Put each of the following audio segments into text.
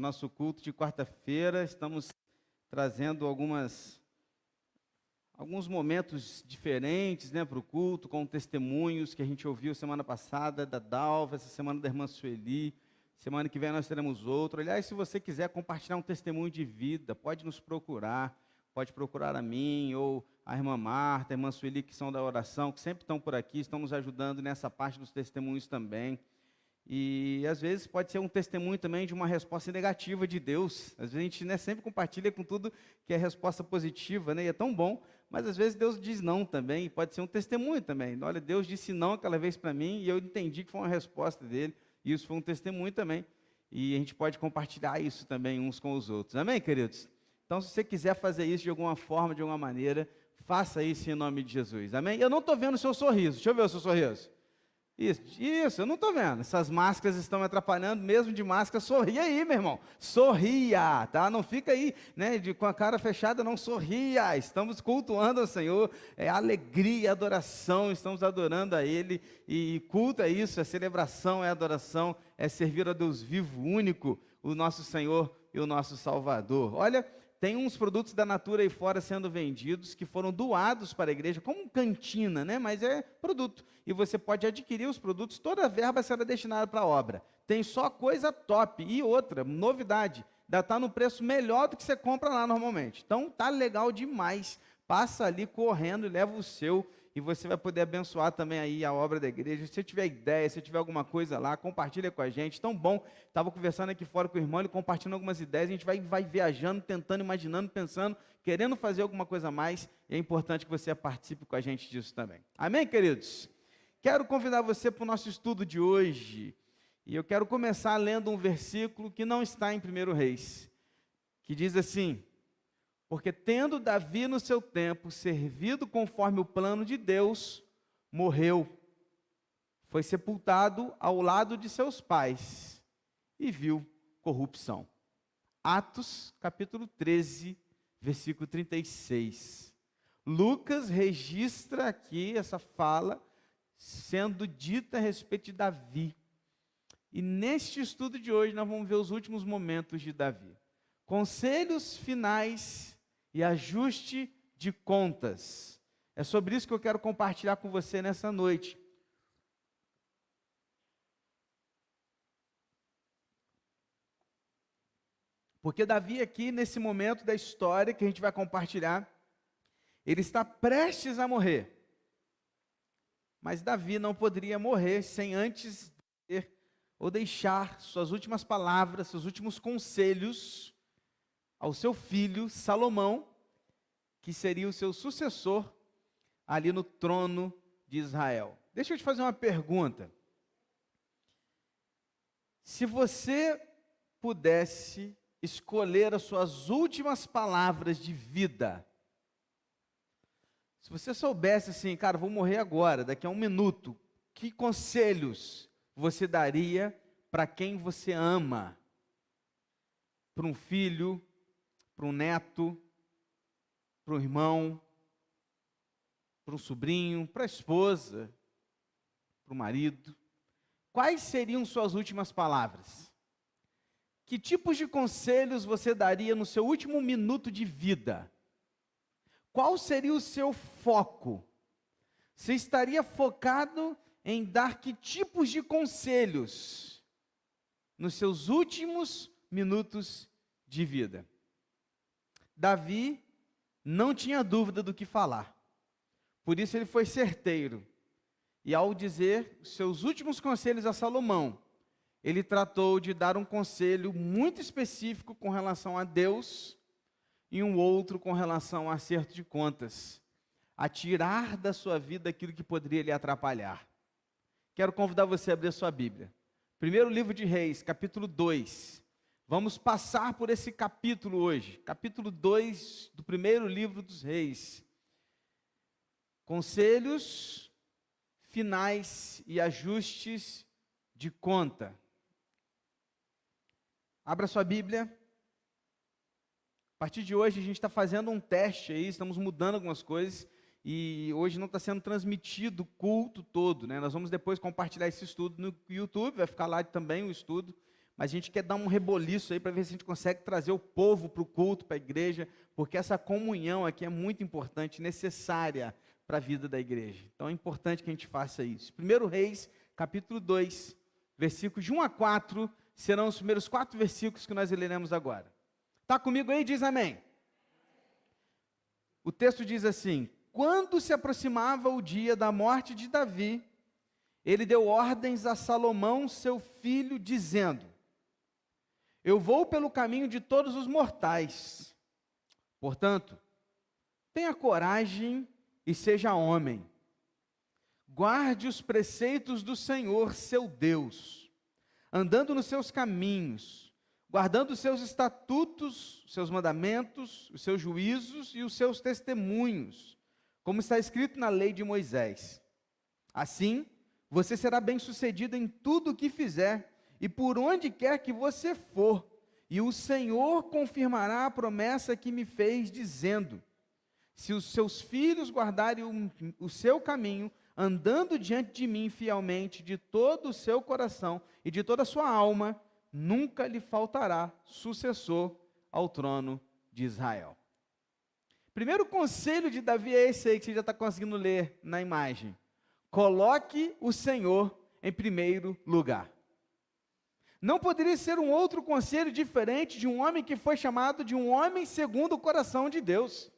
nosso culto de quarta-feira. Estamos trazendo alguns momentos diferentes, né, para o culto, com testemunhos que a gente ouviu semana passada da Dalva, essa semana da irmã Sueli. Semana que vem nós teremos outro. Aliás, se você quiser compartilhar um testemunho de vida, pode nos procurar. Pode procurar a mim ou a irmã Marta, a irmã Sueli, que são da oração, que sempre estão por aqui, estão nos ajudando nessa parte dos testemunhos também. E às vezes pode ser um testemunho também de uma resposta negativa de Deus. Às vezes a gente, né, sempre compartilha com tudo que é resposta positiva, né, e é tão bom, mas às vezes Deus diz não também, e pode ser um testemunho também. Olha, Deus disse não aquela vez para mim e eu entendi que foi uma resposta dele, e isso foi um testemunho também. E a gente pode compartilhar isso também uns com os outros. Amém, queridos? Então, se você quiser fazer isso de alguma forma, de alguma maneira, faça isso em nome de Jesus. Amém? Eu não estou vendo o seu sorriso. Deixa eu ver o seu sorriso. Isso, eu não estou vendo. Essas máscaras estão me atrapalhando, mesmo de máscara. Sorria aí, meu irmão. Sorria, tá? Não fica aí, né, com a cara fechada, não sorria. Estamos cultuando ao Senhor. É alegria, adoração. Estamos adorando a Ele. E culto é isso, é celebração, é adoração, é servir a Deus vivo, único, o nosso Senhor e o nosso Salvador. Olha, tem uns produtos da Natura aí fora sendo vendidos, que foram doados para a igreja, como cantina, né? Mas é produto. E você pode adquirir os produtos, toda a verba será destinada para a obra. Tem só coisa top. E outra, novidade, ainda está no preço melhor do que você compra lá normalmente. Então, tá legal demais. Passa ali correndo e leva o seu, e você vai poder abençoar também aí a obra da igreja. Se você tiver ideia, se tiver alguma coisa lá, compartilha com a gente. Tão bom, estava conversando aqui fora com o irmão, ele compartilhando algumas ideias, a gente vai viajando, tentando, imaginando, pensando, querendo fazer alguma coisa a mais, e é importante que você participe com a gente disso também. Amém, queridos? Quero convidar você para o nosso estudo de hoje, e eu quero começar lendo um versículo que não está em 1 Reis, que diz assim: porque tendo Davi no seu tempo servido conforme o plano de Deus, morreu, foi sepultado ao lado de seus pais e viu corrupção. Atos capítulo 13, versículo 36. Lucas registra aqui essa fala sendo dita a respeito de Davi. E neste estudo de hoje nós vamos ver os últimos momentos de Davi. Conselhos finais e ajuste de contas. É sobre isso que eu quero compartilhar com você nessa noite. Porque Davi aqui, nesse momento da história que a gente vai compartilhar, ele está prestes a morrer. Mas Davi não poderia morrer sem antes ter ou deixar suas últimas palavras, seus últimos conselhos ao seu filho Salomão, que seria o seu sucessor ali no trono de Israel. Deixa eu te fazer uma pergunta. Se você pudesse escolher as suas últimas palavras de vida, se você soubesse assim, cara, vou morrer agora, daqui a um minuto, que conselhos você daria para quem você ama? Para um filho, para um neto, para um irmão, para um sobrinho, para a esposa, para o marido. Quais seriam suas últimas palavras? Que tipos de conselhos você daria no seu último minuto de vida? Qual seria o seu foco? Você estaria focado em dar que tipos de conselhos nos seus últimos minutos de vida? Davi não tinha dúvida do que falar. Por isso ele foi certeiro. E ao dizer seus últimos conselhos a Salomão, ele tratou de dar um conselho muito específico com relação a Deus e um outro com relação ao acerto de contas, a tirar da sua vida aquilo que poderia lhe atrapalhar. Quero convidar você a abrir a sua Bíblia. Primeiro livro de Reis, capítulo 2. Vamos passar por esse capítulo hoje. Capítulo 2 do primeiro livro dos Reis. Conselhos finais e ajustes de conta. Abra sua Bíblia. A partir de hoje a gente está fazendo um teste aí, estamos mudando algumas coisas. E hoje não está sendo transmitido o culto todo, né? Nós vamos depois compartilhar esse estudo no YouTube, vai ficar lá também o estudo. mas a gente quer dar um reboliço aí para ver se a gente consegue trazer o povo para o culto, para a igreja, porque essa comunhão aqui é muito importante, necessária para a vida da igreja. Então é importante que a gente faça isso. 1 Reis, capítulo 2, versículos de 1 a 4, serão os primeiros 4 versículos que nós leremos agora. Está comigo aí? Diz amém. O texto diz assim: quando se aproximava o dia da morte de Davi, ele deu ordens a Salomão, seu filho, dizendo: eu vou pelo caminho de todos os mortais. Portanto, tenha coragem e seja homem. Guarde os preceitos do Senhor, seu Deus, andando nos seus caminhos, guardando os seus estatutos, os seus mandamentos, os seus juízos e os seus testemunhos, como está escrito na lei de Moisés. Assim, você será bem-sucedido em tudo o que fizer e por onde quer que você for, e o Senhor confirmará a promessa que me fez, dizendo: se os seus filhos guardarem o seu caminho, andando diante de mim fielmente, de todo o seu coração e de toda a sua alma, nunca lhe faltará sucessor ao trono de Israel. Primeiro conselho de Davi é esse aí que você já está conseguindo ler na imagem. Coloque o Senhor em primeiro lugar. Não poderia ser um outro conselho diferente de um homem que foi chamado de um homem segundo o coração de Deus.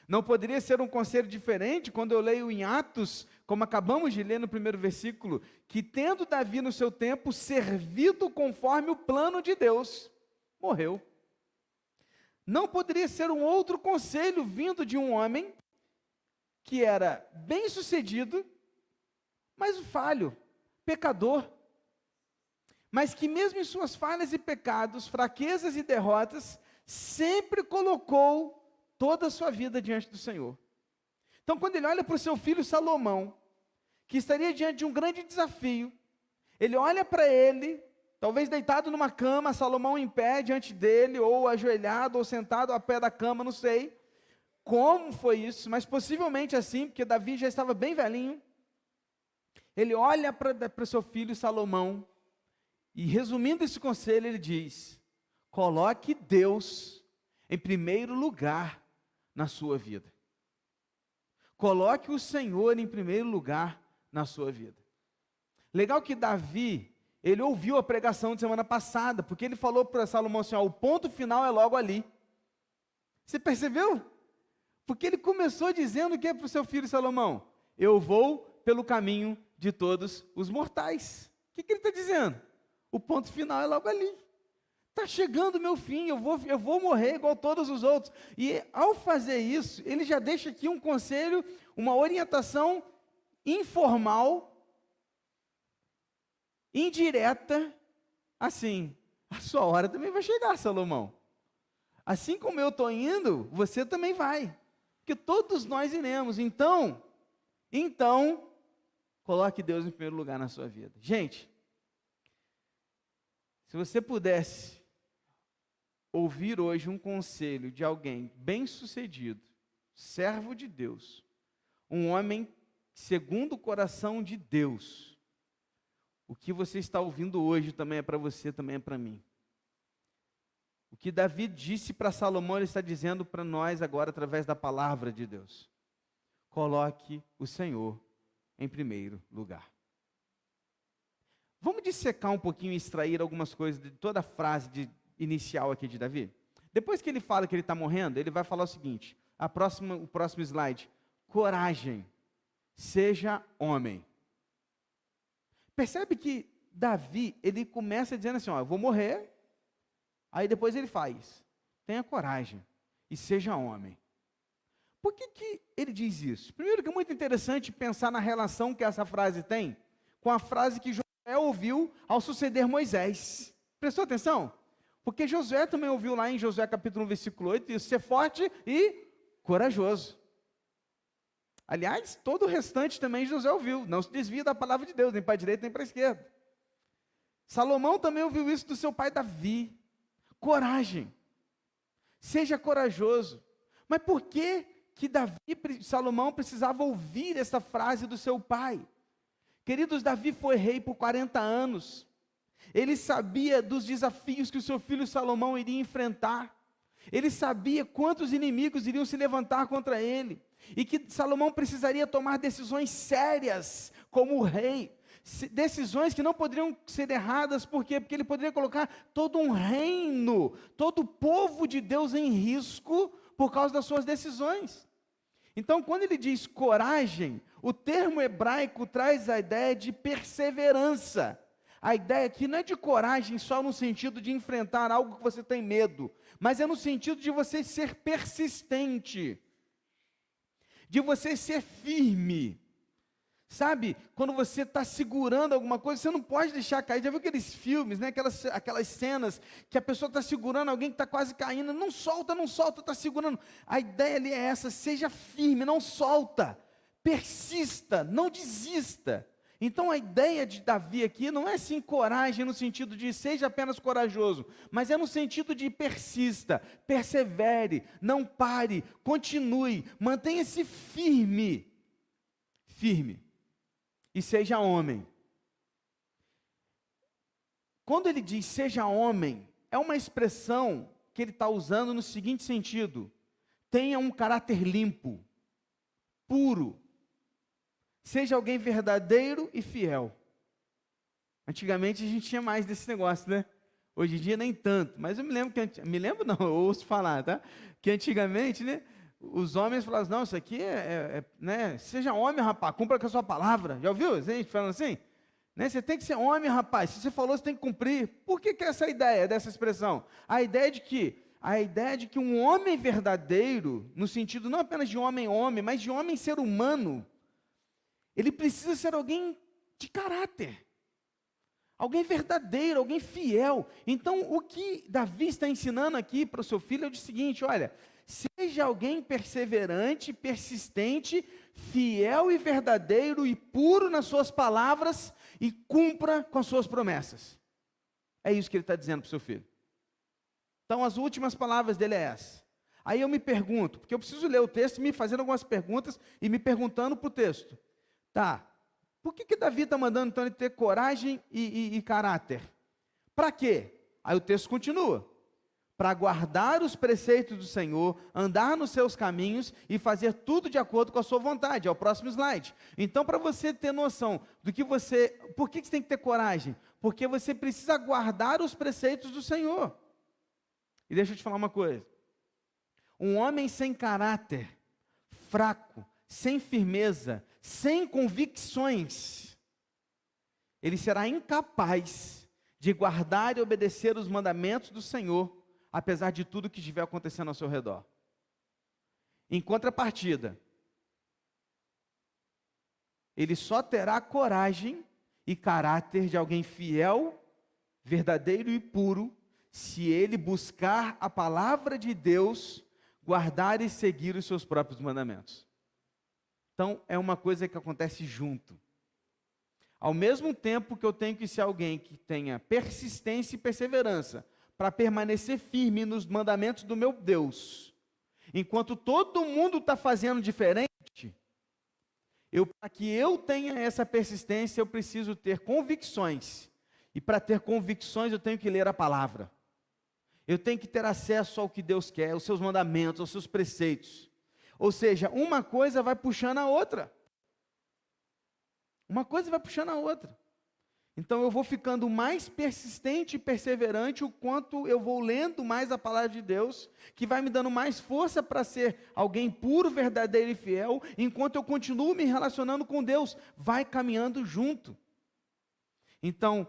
Não poderia ser um conselho diferente quando eu leio em Atos, como acabamos de ler no primeiro versículo, que tendo Davi no seu tempo servido conforme o plano de Deus, morreu. Não poderia ser um outro conselho vindo de um homem que era bem-sucedido, mas falho, pecador, mas que mesmo em suas falhas e pecados, fraquezas e derrotas, sempre colocou toda a sua vida diante do Senhor. Então, quando ele olha para o seu filho Salomão, que estaria diante de um grande desafio, ele olha para ele, talvez deitado numa cama, Salomão em pé diante dele, ou ajoelhado, ou sentado ao pé da cama, não sei como foi isso, mas possivelmente assim, porque Davi já estava bem velhinho. Ele olha para o seu filho Salomão, e resumindo esse conselho, ele diz: coloque Deus em primeiro lugar na sua vida. Coloque o Senhor em primeiro lugar na sua vida. Legal que Davi, ele ouviu a pregação de semana passada, porque ele falou para Salomão assim: ó, o ponto final é logo ali. Você percebeu? Porque ele começou dizendo o que é para o seu filho Salomão? Eu vou pelo caminho de todos os mortais. O que ele está dizendo? O ponto final é logo ali. Está chegando o meu fim, eu vou morrer igual todos os outros. E ao fazer isso, ele já deixa aqui um conselho, uma orientação informal, indireta, assim: a sua hora também vai chegar, Salomão. Assim como eu estou indo, você também vai. Porque todos nós iremos. Então, coloque Deus em primeiro lugar na sua vida. Gente, se você pudesse ouvir hoje um conselho de alguém bem-sucedido, servo de Deus, um homem segundo o coração de Deus, o que você está ouvindo hoje também é para você, também é para mim. O que Davi disse para Salomão, ele está dizendo para nós agora através da palavra de Deus. Coloque o Senhor em primeiro lugar. Vamos dissecar um pouquinho e extrair algumas coisas de toda a frase inicial aqui de Davi? Depois que ele fala que ele está morrendo, ele vai falar o seguinte, o próximo slide: coragem, seja homem. Percebe que Davi, ele começa dizendo assim, ó, eu vou morrer, aí depois ele faz: tenha coragem e seja homem. Por que ele diz isso? Primeiro que é muito interessante pensar na relação que essa frase tem com a frase que Josué ouviu ao suceder Moisés. Prestou atenção? Porque Josué também ouviu lá em Josué capítulo 1, versículo 8, isso: ser forte e corajoso. Aliás, todo o restante também Josué ouviu, não se desvia da palavra de Deus, nem para a direita nem para a esquerda. Salomão também ouviu isso do seu pai Davi: coragem, seja corajoso. Mas por que Salomão precisava ouvir essa frase do seu pai? Queridos, Davi foi rei por 40 anos. Ele sabia dos desafios que o seu filho Salomão iria enfrentar. Ele sabia quantos inimigos iriam se levantar contra ele. E que Salomão precisaria tomar decisões sérias como rei. Decisões que não poderiam ser erradas, por quê? Porque ele poderia colocar todo um reino, todo o povo de Deus em risco por causa das suas decisões. Então, quando ele diz coragem, o termo hebraico traz a ideia de perseverança. A ideia aqui não é de coragem só no sentido de enfrentar algo que você tem medo, mas é no sentido de você ser persistente, de você ser firme. Sabe, quando você está segurando alguma coisa, você não pode deixar cair. Já viu aqueles filmes, né? aquelas cenas que a pessoa está segurando alguém que está quase caindo, não solta, está segurando. A ideia ali é essa: seja firme, não solta, persista, não desista. Então a ideia de Davi aqui não é sim coragem no sentido de seja apenas corajoso, mas é no sentido de persista, persevere, não pare, continue, mantenha-se firme, e seja homem. Quando ele diz seja homem, é uma expressão que ele está usando no seguinte sentido: tenha um caráter limpo, puro, seja alguém verdadeiro e fiel. Antigamente a gente tinha mais desse negócio, né? Hoje em dia nem tanto, mas eu me lembro eu ouço falar, tá? Que antigamente, né? Os homens falavam, não, isso aqui né? Seja homem, rapaz, cumpra com a sua palavra. Já ouviu gente falando assim? Né? Você tem que ser homem, rapaz, se você falou, você tem que cumprir. Por que é essa ideia, dessa expressão? A ideia de que um homem verdadeiro, no sentido não apenas de homem, mas de homem ser humano, ele precisa ser alguém de caráter, alguém verdadeiro, alguém fiel. Então, o que Davi está ensinando aqui para o seu filho é o seguinte: olha, seja alguém perseverante, persistente, fiel e verdadeiro e puro nas suas palavras e cumpra com as suas promessas. É isso que ele está dizendo para o seu filho. Então, as últimas palavras dele é essa. Aí eu me pergunto, porque eu preciso ler o texto, me fazendo algumas perguntas e me perguntando para o texto. Tá, por que Davi está mandando então ele ter coragem e caráter? Para quê? Aí o texto continua. Para guardar os preceitos do Senhor, andar nos seus caminhos e fazer tudo de acordo com a sua vontade. É o próximo slide. Então, para você ter noção do que por que você tem que ter coragem? Porque você precisa guardar os preceitos do Senhor. E deixa eu te falar uma coisa. Um homem sem caráter, fraco, sem firmeza, sem convicções, ele será incapaz de guardar e obedecer os mandamentos do Senhor, apesar de tudo que estiver acontecendo ao seu redor. Em contrapartida, ele só terá coragem e caráter de alguém fiel, verdadeiro e puro, se ele buscar a palavra de Deus, guardar e seguir os seus próprios mandamentos. Então, é uma coisa que acontece junto. Ao mesmo tempo que eu tenho que ser alguém que tenha persistência e perseverança, para permanecer firme nos mandamentos do meu Deus, enquanto todo mundo está fazendo diferente, para que eu tenha essa persistência, eu preciso ter convicções, e para ter convicções eu tenho que ler a palavra, eu tenho que ter acesso ao que Deus quer, aos seus mandamentos, aos seus preceitos. Ou seja, uma coisa vai puxando a outra, então eu vou ficando mais persistente e perseverante o quanto eu vou lendo mais a palavra de Deus, que vai me dando mais força para ser alguém puro, verdadeiro e fiel, enquanto eu continuo me relacionando com Deus, vai caminhando junto. Então,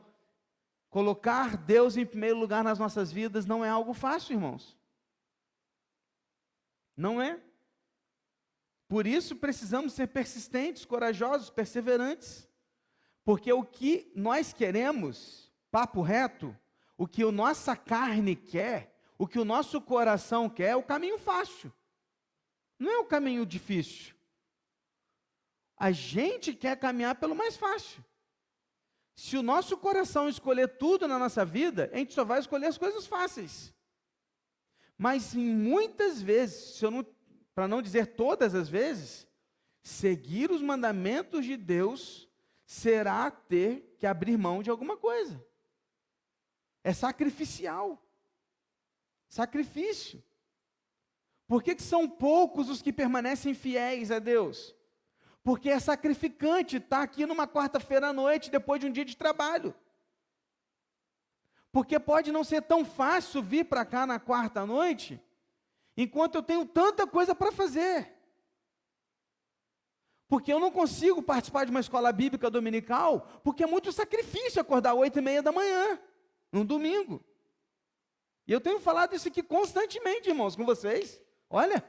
colocar Deus em primeiro lugar nas nossas vidas não é algo fácil, irmãos. Não é. Por isso precisamos ser persistentes, corajosos, perseverantes. Porque o que nós queremos, papo reto, o que a nossa carne quer, o que o nosso coração quer, é o caminho fácil. Não é o caminho difícil. A gente quer caminhar pelo mais fácil. Se o nosso coração escolher tudo na nossa vida, a gente só vai escolher as coisas fáceis. Mas muitas vezes, para não dizer todas as vezes, seguir os mandamentos de Deus será ter que abrir mão de alguma coisa. É sacrificial. Sacrifício. Por que são poucos os que permanecem fiéis a Deus? Porque é sacrificante estar aqui numa quarta-feira à noite, depois de um dia de trabalho. Porque pode não ser tão fácil vir para cá na quarta à noite, enquanto eu tenho tanta coisa para fazer. Porque eu não consigo participar de uma escola bíblica dominical, porque é muito sacrifício acordar 8h30 da manhã, num domingo. E eu tenho falado isso aqui constantemente, irmãos, com vocês. Olha,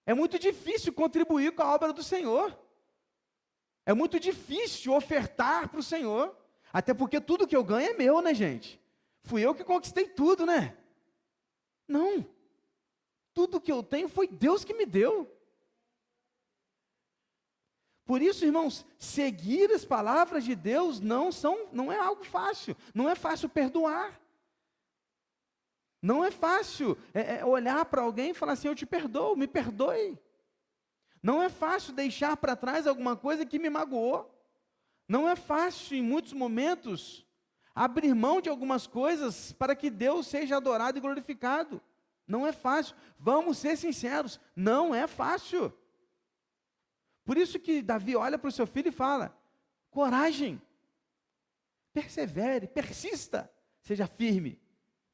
é muito difícil contribuir com a obra do Senhor. É muito difícil ofertar para o Senhor. Até porque tudo que eu ganho é meu, né, gente? Fui eu que conquistei tudo, né? Não. Tudo que eu tenho foi Deus que me deu. Por isso, irmãos, seguir as palavras de Deus não é algo fácil. Não é fácil perdoar. Não é fácil olhar para alguém e falar assim, eu te perdoo, me perdoe. Não é fácil deixar para trás alguma coisa que me magoou. Não é fácil, em muitos momentos, abrir mão de algumas coisas para que Deus seja adorado e glorificado. Não é fácil. Vamos ser sinceros, não é fácil. Por isso que Davi olha para o seu filho e fala, coragem, persevere, persista, seja firme,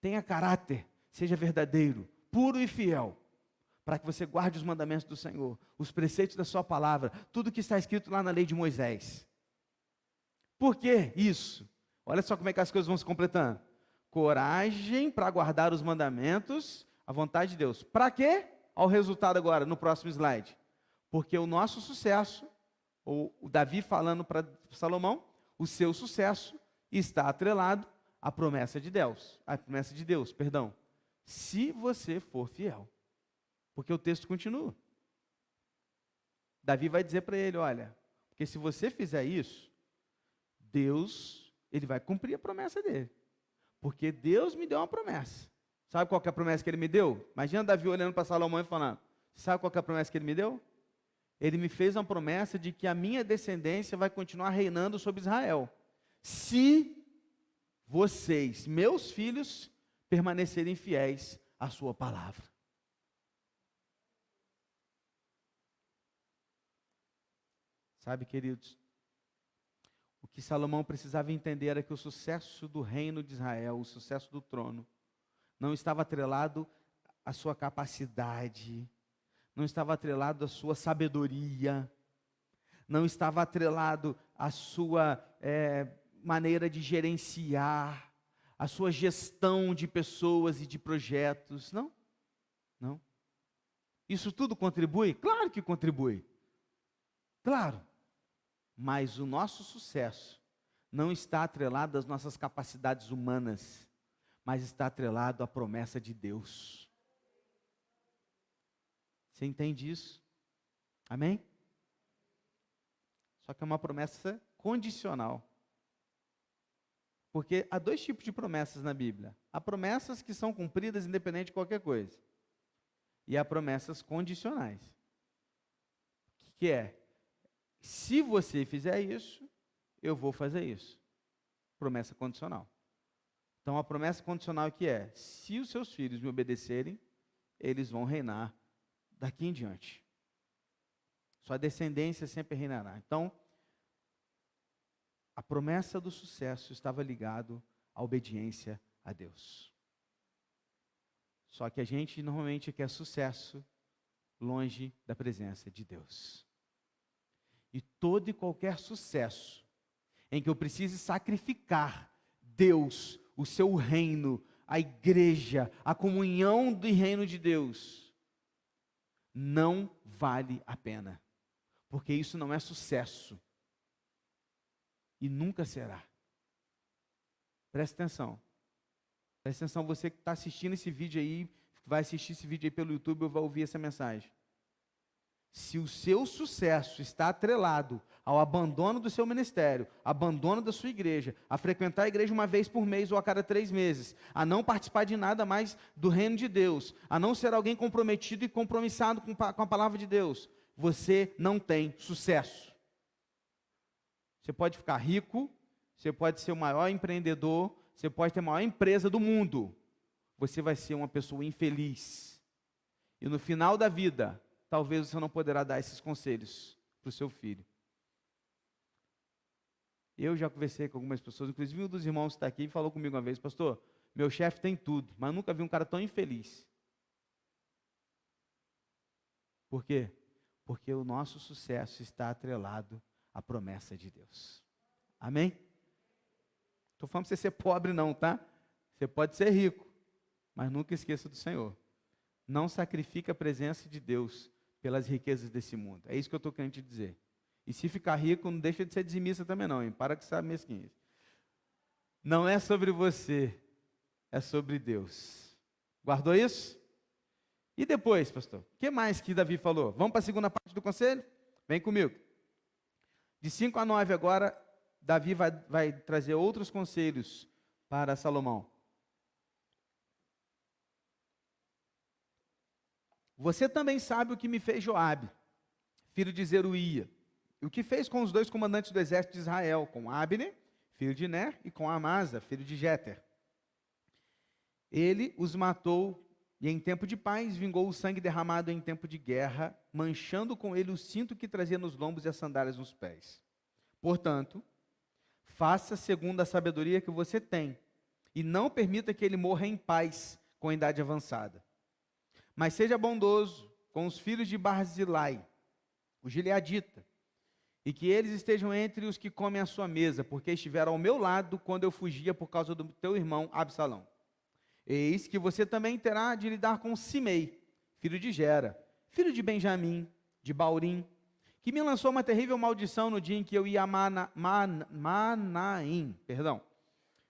tenha caráter, seja verdadeiro, puro e fiel, para que você guarde os mandamentos do Senhor, os preceitos da sua palavra, tudo que está escrito lá na lei de Moisés. Por que isso? Olha só como é que as coisas vão se completando. Coragem para guardar os mandamentos, a vontade de Deus. Para quê? Olha o resultado agora, no próximo slide. Porque o nosso sucesso, ou o Davi falando para Salomão, o seu sucesso está atrelado à promessa de Deus, se você for fiel. Porque o texto continua. Davi vai dizer para ele, olha, porque se você fizer isso, Deus, ele vai cumprir a promessa dele. Porque Deus me deu uma promessa. Sabe qual que é a promessa que ele me deu? Imagina Davi olhando para Salomão e falando, sabe qual que é a promessa que ele me deu? Ele me fez uma promessa de que a minha descendência vai continuar reinando sobre Israel. Se vocês, meus filhos, permanecerem fiéis à sua palavra. Sabe, queridos, o que Salomão precisava entender era que o sucesso do reino de Israel, o sucesso do trono, não estava atrelado à sua capacidade, não estava atrelado à sua sabedoria, não estava atrelado à sua maneira de gerenciar, à sua gestão de pessoas e de projetos. Não, não. Isso tudo contribui? Claro que contribui. Claro. Mas o nosso sucesso não está atrelado às nossas capacidades humanas, mas está atrelado à promessa de Deus. Você entende isso? Amém? Só que é uma promessa condicional. Porque há dois tipos de promessas na Bíblia. Há promessas que são cumpridas independente de qualquer coisa. E há promessas condicionais. O que é? Se você fizer isso, eu vou fazer isso. Promessa condicional. Então a promessa condicional é que se os seus filhos me obedecerem, eles vão reinar daqui em diante. Sua descendência sempre reinará. Então, a promessa do sucesso estava ligado à obediência a Deus. Só que a gente normalmente quer sucesso longe da presença de Deus. E todo e qualquer sucesso em que eu precise sacrificar Deus, o seu reino, a igreja, a comunhão do reino de Deus, não vale a pena, porque isso não é sucesso, e nunca será. Preste atenção, você que está assistindo esse vídeo aí, vai assistir esse vídeo aí pelo YouTube ou vai ouvir essa mensagem. Se o seu sucesso está atrelado ao abandono do seu ministério, abandono da sua igreja, a frequentar a igreja uma vez por mês ou a cada 3 meses, a não participar de nada mais do reino de Deus, a não ser alguém comprometido e compromissado com a palavra de Deus, você não tem sucesso. Você pode ficar rico, você pode ser o maior empreendedor, você pode ter a maior empresa do mundo, você vai ser uma pessoa infeliz. E no final da vida, talvez você não poderá dar esses conselhos para o seu filho. Eu já conversei com algumas pessoas, inclusive um dos irmãos que está aqui, falou comigo uma vez: pastor, meu chefe tem tudo, mas nunca vi um cara tão infeliz. Por quê? Porque o nosso sucesso está atrelado à promessa de Deus. Amém? Estou falando para você ser pobre não, tá? Você pode ser rico, mas nunca esqueça do Senhor. Não sacrifique a presença de Deus pelas riquezas desse mundo. É isso que eu estou querendo te dizer. E se ficar rico, não deixa de ser dizimista também não, hein? Para com essa mesquinha. Não é sobre você, é sobre Deus. Guardou isso? E depois, pastor, o que mais que Davi falou? Vamos para a segunda parte do conselho? Vem comigo. De 5 a 9 agora, Davi vai trazer outros conselhos para Salomão. Você também sabe o que me fez Joabe, filho de Zeruía, e o que fez com os 2 comandantes do exército de Israel, com Abner, filho de Ner, e com Amasa, filho de Jéter. Ele os matou, e em tempo de paz vingou o sangue derramado em tempo de guerra, manchando com ele o cinto que trazia nos lombos e as sandálias nos pés. Portanto, faça segundo a sabedoria que você tem, e não permita que ele morra em paz com a idade avançada. Mas seja bondoso com os filhos de Barzilai, o gileadita, e que eles estejam entre os que comem a sua mesa, porque estiveram ao meu lado quando eu fugia por causa do teu irmão Absalão. Eis que você também terá de lidar com Simei, filho de Gera, filho de Benjamim, de Baurim, que me lançou uma terrível maldição no dia em que eu ia a Manaim.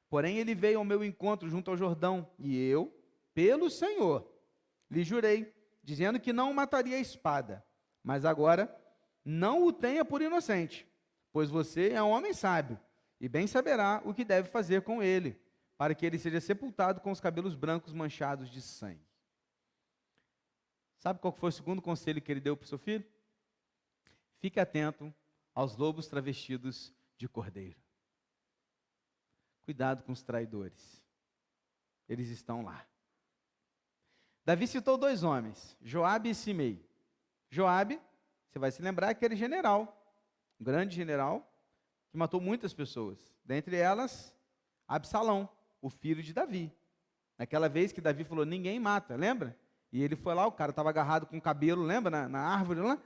Porém ele veio ao meu encontro junto ao Jordão, e eu, pelo Senhor, lhe jurei, dizendo que não o mataria a espada. Mas agora, não o tenha por inocente, pois você é um homem sábio, e bem saberá o que deve fazer com ele, para que ele seja sepultado com os cabelos brancos manchados de sangue. Sabe qual foi o segundo conselho que ele deu para o seu filho? Fique atento aos lobos travestidos de cordeiro. Cuidado com os traidores. Eles estão lá. Davi citou 2 homens, Joabe e Simei. Joabe, você vai se lembrar, aquele general, um grande general, que matou muitas pessoas. Dentre elas, Absalão, o filho de Davi. Naquela vez que Davi falou, ninguém mata, lembra? E ele foi lá, o cara estava agarrado com o cabelo, lembra? Na árvore lá.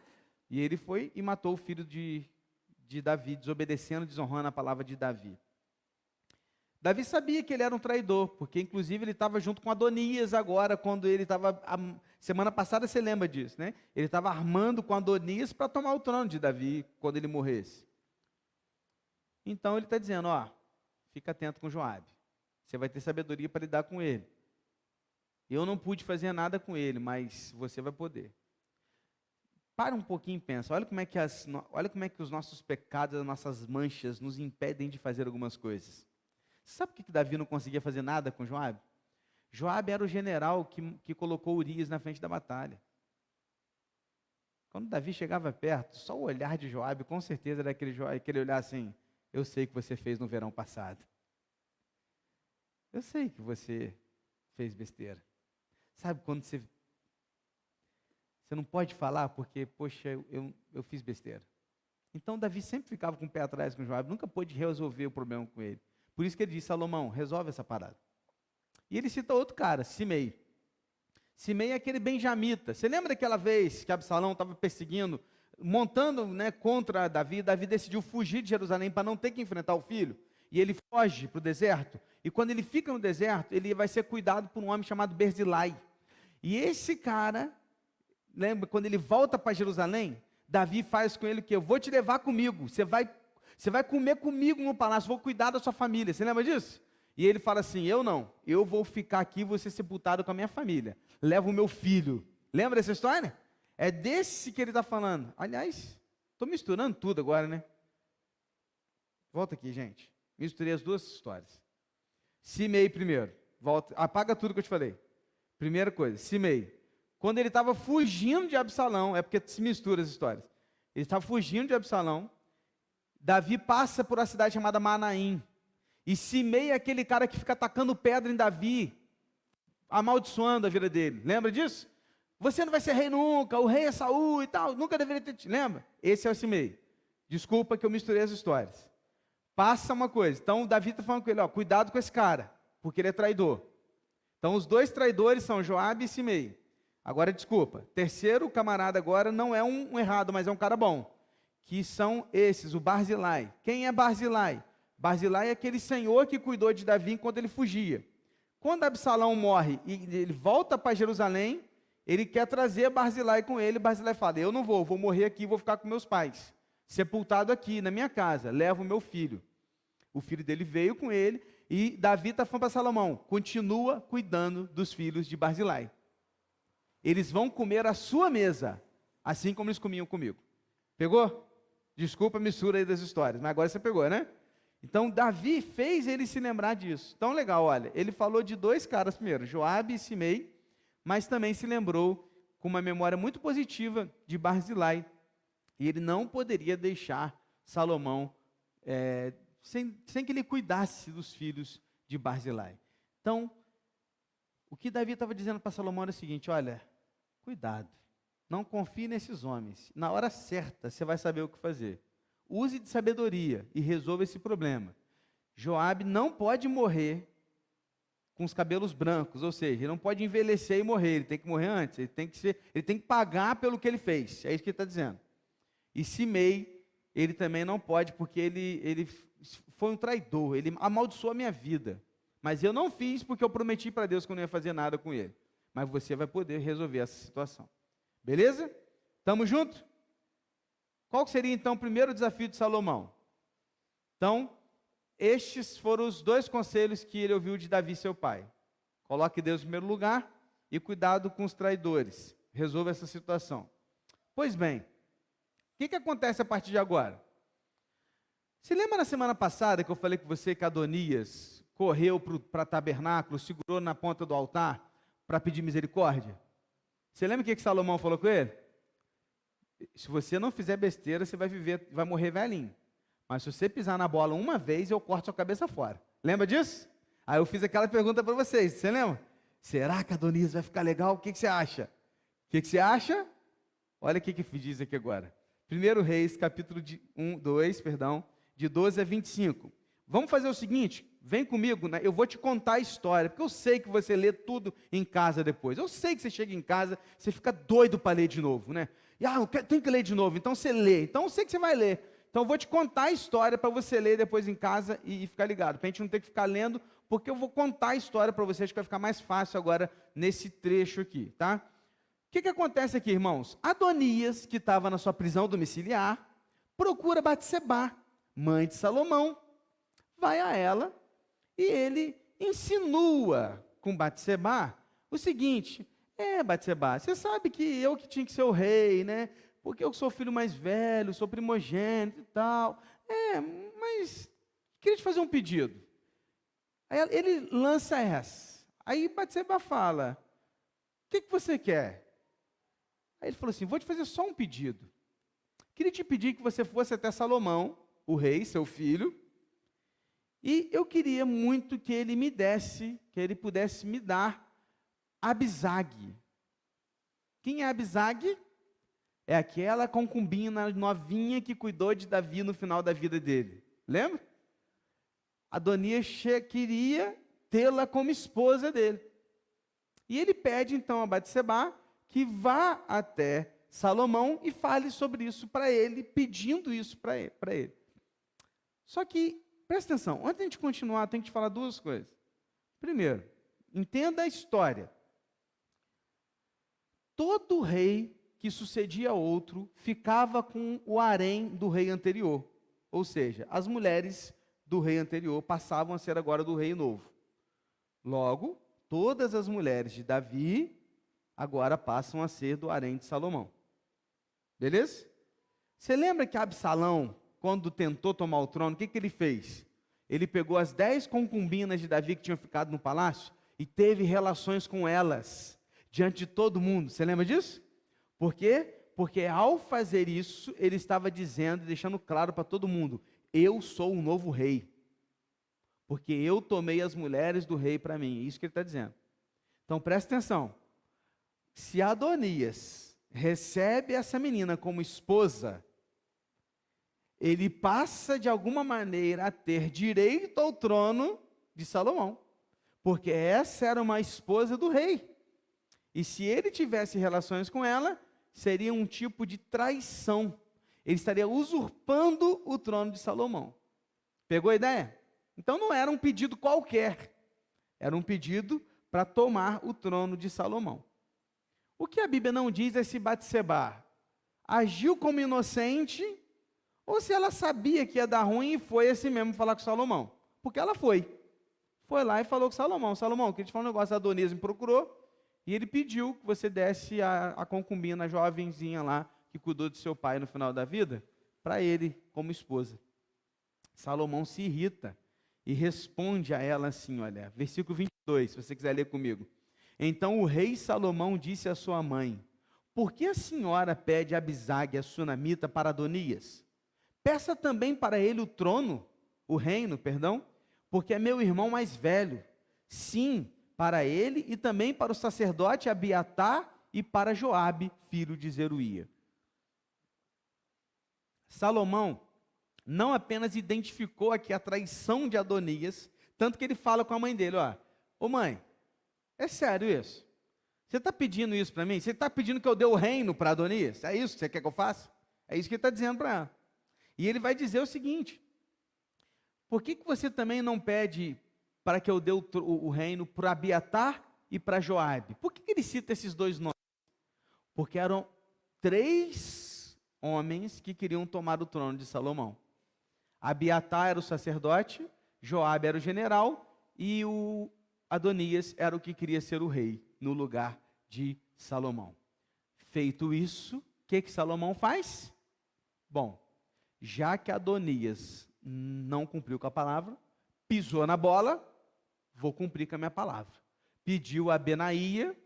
E ele foi e matou o filho de Davi, desobedecendo, desonrando a palavra de Davi. Davi sabia que ele era um traidor, porque inclusive ele estava junto com Adonias agora, quando ele estava, semana passada você lembra disso, né? Ele estava armando com Adonias para tomar o trono de Davi, quando ele morresse. Então ele está dizendo, ó, fica atento com Joabe, você vai ter sabedoria para lidar com ele. Eu não pude fazer nada com ele, mas você vai poder. Para um pouquinho e pensa, olha como é que os nossos pecados, as nossas manchas nos impedem de fazer algumas coisas. Sabe por que Davi não conseguia fazer nada com Joabe? Joabe era o general que colocou Urias na frente da batalha. Quando Davi chegava perto, só o olhar de Joabe, com certeza era aquele olhar assim, eu sei o que você fez no verão passado. Eu sei que você fez besteira. Sabe quando você não pode falar porque, poxa, eu fiz besteira. Então Davi sempre ficava com o pé atrás com Joabe, nunca pôde resolver o problema com ele. Por isso que ele disse, Salomão, resolve essa parada. E ele cita outro cara, Simei. Simei é aquele benjamita. Você lembra daquela vez que Absalão estava perseguindo, montando, né, contra Davi? Davi decidiu fugir de Jerusalém para não ter que enfrentar o filho. E ele foge para o deserto. E quando ele fica no deserto, ele vai ser cuidado por um homem chamado Barzilai. E esse cara, lembra, quando ele volta para Jerusalém, Davi faz com ele o quê? Eu vou te levar comigo, você vai comer comigo no palácio, vou cuidar da sua família. Você lembra disso? E ele fala assim, eu não, eu vou ficar aqui e vou ser sepultado com a minha família. Leva o meu filho. Lembra dessa história? É desse que ele está falando. Aliás, estou misturando tudo agora, né? Volta aqui, gente. Misturei as 2 histórias. Simei primeiro. Volta, apaga tudo que eu te falei. Primeira coisa, Simei. Quando ele estava fugindo de Absalão, é porque se mistura as histórias. Ele estava fugindo de Absalão. Davi passa por uma cidade chamada Manaim. E Simei é aquele cara que fica atacando pedra em Davi, amaldiçoando a vida dele. Lembra disso? Você não vai ser rei nunca, o rei é Saul e tal, nunca deveria ter... Lembra? Esse é o Simei. Desculpa que eu misturei as histórias. Passa uma coisa. Então, Davi está falando com ele, ó, cuidado com esse cara, porque ele é traidor. Então, os dois traidores são Joabe e Simei. Agora, desculpa. Terceiro camarada agora não é um errado, mas é um cara bom. Que são esses, o Barzilai. Quem é Barzilai? Barzilai é aquele senhor que cuidou de Davi enquanto ele fugia. Quando Absalão morre e ele volta para Jerusalém, ele quer trazer Barzilai com ele. Barzilai fala, eu não vou morrer aqui, vou ficar com meus pais. Sepultado aqui, na minha casa, leva o meu filho. O filho dele veio com ele, e Davi está falando para Salomão, continua cuidando dos filhos de Barzilai. Eles vão comer a sua mesa, assim como eles comiam comigo. Pegou? Desculpa a mistura aí das histórias, mas agora você pegou, né? Então, Davi fez ele se lembrar disso. Então, legal, olha, ele falou de dois caras primeiro, Joabe e Simei, mas também se lembrou com uma memória muito positiva de Barzilai. E ele não poderia deixar Salomão sem que ele cuidasse dos filhos de Barzilai. Então, o que Davi estava dizendo para Salomão era o seguinte, olha, cuidado, não confie nesses homens. Na hora certa, você vai saber o que fazer. Use de sabedoria e resolva esse problema. Joabe não pode morrer com os cabelos brancos, ou seja, ele não pode envelhecer e morrer, ele tem que morrer antes, ele tem que pagar pelo que ele fez, é isso que ele está dizendo. E Simei, ele também não pode, porque ele foi um traidor, ele amaldiçoou a minha vida. Mas eu não fiz porque eu prometi para Deus que eu não ia fazer nada com ele. Mas você vai poder resolver essa situação. Beleza? Estamos juntos? Qual seria então o primeiro desafio de Salomão? Então, estes foram os dois conselhos que ele ouviu de Davi, seu pai. Coloque Deus em primeiro lugar e cuidado com os traidores. Resolva essa situação. Pois bem, o que acontece a partir de agora? Se lembra na semana passada que eu falei com você que Adonias correu para tabernáculo, segurou na ponta do altar para pedir misericórdia? Você lembra o que Salomão falou com ele? Se você não fizer besteira, você vai morrer velhinho. Mas se você pisar na bola uma vez, eu corto sua cabeça fora. Lembra disso? Aí eu fiz aquela pergunta para vocês, você lembra? Será que Adonias vai ficar legal? O que você acha? O que você acha? Olha o que diz aqui agora. 1 Reis, capítulo 2, de 12 a 25. Vamos fazer o seguinte, vem comigo, né? Eu vou te contar a história, porque eu sei que você lê tudo em casa depois. Eu sei que você chega em casa, você fica doido para ler de novo, né? E, eu tenho que ler de novo, então você lê. Então eu sei que você vai ler. Então eu vou te contar a história para você ler depois em casa e ficar ligado. Para a gente não ter que ficar lendo, porque eu vou contar a história para vocês, que vai ficar mais fácil agora nesse trecho aqui, tá? O que acontece aqui, irmãos? Adonias, que estava na sua prisão domiciliar, procura Batsebá, mãe de Salomão, vai a ela e ele insinua com Batsebá o seguinte: Batsebá, você sabe que eu que tinha que ser o rei, né? Porque eu sou filho mais velho, sou primogênito e tal. Mas queria te fazer um pedido. Aí ele lança essa. Aí Batsebá fala: o que você quer? Aí ele falou assim: vou te fazer só um pedido. Queria te pedir que você fosse até Salomão, o rei, seu filho, e eu queria muito que ele pudesse me dar Abisag. Quem é Abisag? É aquela concubina novinha que cuidou de Davi no final da vida dele. Lembra? Adonias queria tê-la como esposa dele. E ele pede então a Batsebá que vá até Salomão e fale sobre isso para ele, pedindo isso para ele. Só que, presta atenção, antes de a gente continuar, tem que te falar duas coisas. Primeiro, entenda a história. Todo rei que sucedia outro ficava com o harém do rei anterior. Ou seja, as mulheres do rei anterior passavam a ser agora do rei novo. Logo, todas as mulheres de Davi agora passam a ser do harém de Salomão. Beleza? Você lembra que Absalão, quando tentou tomar o trono, o que ele fez? Ele pegou as 10 concubinas de Davi que tinham ficado no palácio e teve relações com elas diante de todo mundo. Você lembra disso? Por quê? Porque ao fazer isso, ele estava dizendo, deixando claro para todo mundo: eu sou o novo rei. porque eu tomei as mulheres do rei para mim. É isso que ele está dizendo. Então presta atenção. Se Adonias recebe essa menina como esposa, ele passa de alguma maneira a ter direito ao trono de Salomão, porque essa era uma esposa do rei. E se ele tivesse relações com ela, seria um tipo de traição. Ele estaria usurpando o trono de Salomão. Pegou a ideia? Então não era um pedido qualquer, era um pedido para tomar o trono de Salomão. O que a Bíblia não diz é se Batseba agiu como inocente ou se ela sabia que ia dar ruim e foi assim mesmo falar com Salomão. Porque ela foi. Foi lá e falou com Salomão. Salomão, queria te falar um negócio, Adonias me procurou e ele pediu que você desse a concubina, a jovenzinha lá, que cuidou de seu pai no final da vida, para ele como esposa. Salomão se irrita e responde a ela assim, olha, versículo 22, se você quiser ler comigo. Então o rei Salomão disse à sua mãe, por que a senhora pede a Abisag, a sunamita, para Adonias? Peça também para ele o trono, o reino, perdão, porque é meu irmão mais velho. Sim, para ele e também para o sacerdote Abiatar e para Joabe, filho de Zeruia. Salomão não apenas identificou aqui a traição de Adonias, tanto que ele fala com a mãe dele, ó, ô mãe, é sério isso? Você está pedindo isso para mim? Você está pedindo que eu dê o reino para Adonias? É isso que você quer que eu faça? É isso que ele está dizendo para ela. E ele vai dizer o seguinte, por que você também não pede para que eu dê o reino para Abiatar e para Joabe? Por que ele cita esses dois nomes? Porque eram 3 homens que queriam tomar o trono de Salomão. Abiatar era o sacerdote, Joabe era o general e o Adonias era o que queria ser o rei no lugar de Salomão. Feito isso, o que Salomão faz? Bom, já que Adonias não cumpriu com a palavra, pisou na bola, vou cumprir com a minha palavra. Pediu a Benaía